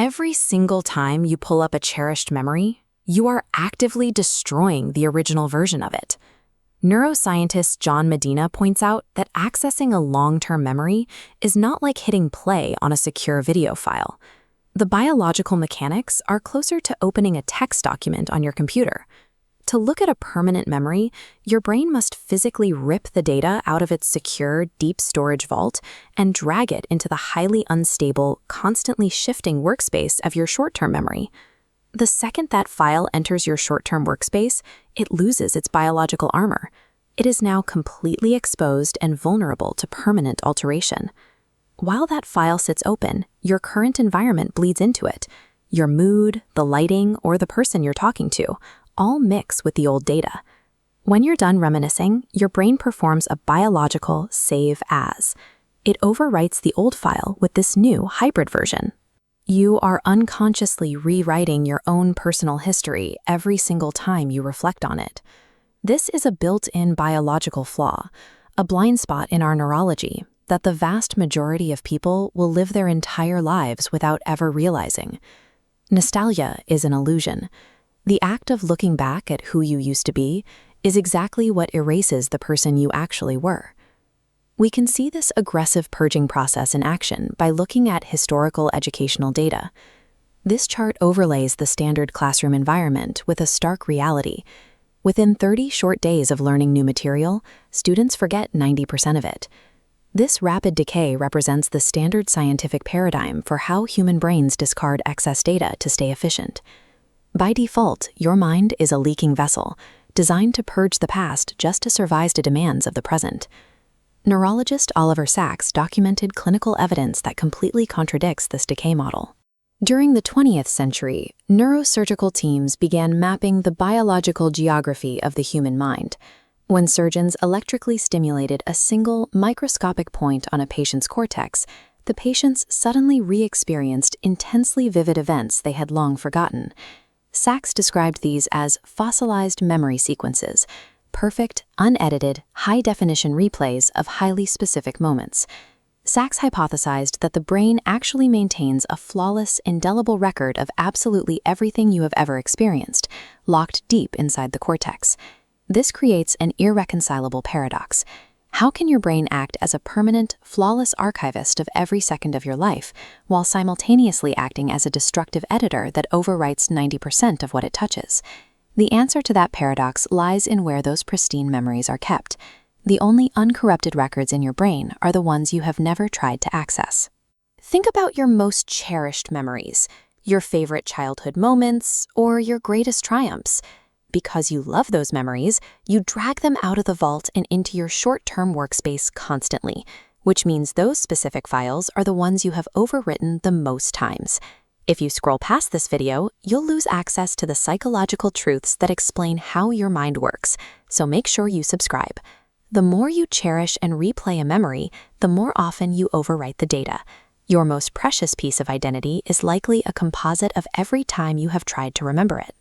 Every single time you pull up a cherished memory, you are actively destroying the original version of it. Neuroscientist John Medina points out that accessing a long-term memory is not like hitting play on a secure video file. The biological mechanics are closer to opening a text document on your computer. To look at a permanent memory, your brain must physically rip the data out of its secure, deep storage vault and drag it into the highly unstable, constantly shifting workspace of your short-term memory. The second that file enters your short-term workspace, it loses its biological armor. It is now completely exposed and vulnerable to permanent alteration. While that file sits open, your current environment bleeds into it. Your mood, the lighting, or the person you're talking to all mix with the old data. When you're done reminiscing, your brain performs a biological save as. It overwrites the old file with this new hybrid version. You are unconsciously rewriting your own personal history every single time you reflect on it. This is a built-in biological flaw, a blind spot in our neurology that the vast majority of people will live their entire lives without ever realizing. Nostalgia is an illusion. The act of looking back at who you used to be is exactly what erases the person you actually were. We can see this aggressive purging process in action by looking at historical educational data. This chart overlays the standard classroom environment with a stark reality. Within 30 short days of learning new material, students forget 90% of it. This rapid decay represents the standard scientific paradigm for how human brains discard excess data to stay efficient. By default, your mind is a leaking vessel, designed to purge the past just to survive the demands of the present. Neurologist Oliver Sacks documented clinical evidence that completely contradicts this decay model. During the 20th century, neurosurgical teams began mapping the biological geography of the human mind. When surgeons electrically stimulated a single microscopic point on a patient's cortex, the patients suddenly re-experienced intensely vivid events they had long forgotten. Sacks described these as fossilized memory sequences, perfect, unedited, high-definition replays of highly specific moments. Sacks hypothesized that the brain actually maintains a flawless, indelible record of absolutely everything you have ever experienced, locked deep inside the cortex. This creates an irreconcilable paradox. How can your brain act as a permanent, flawless archivist of every second of your life, while simultaneously acting as a destructive editor that overwrites 90% of what it touches? The answer to that paradox lies in where those pristine memories are kept. The only uncorrupted records in your brain are the ones you have never tried to access. Think about your most cherished memories, your favorite childhood moments, or your greatest triumphs. Because you love those memories, you drag them out of the vault and into your short-term workspace constantly, which means those specific files are the ones you have overwritten the most times. If you scroll past this video, you'll lose access to the psychological truths that explain how your mind works, so make sure you subscribe. The more you cherish and replay a memory, the more often you overwrite the data. Your most precious piece of identity is likely a composite of every time you have tried to remember it.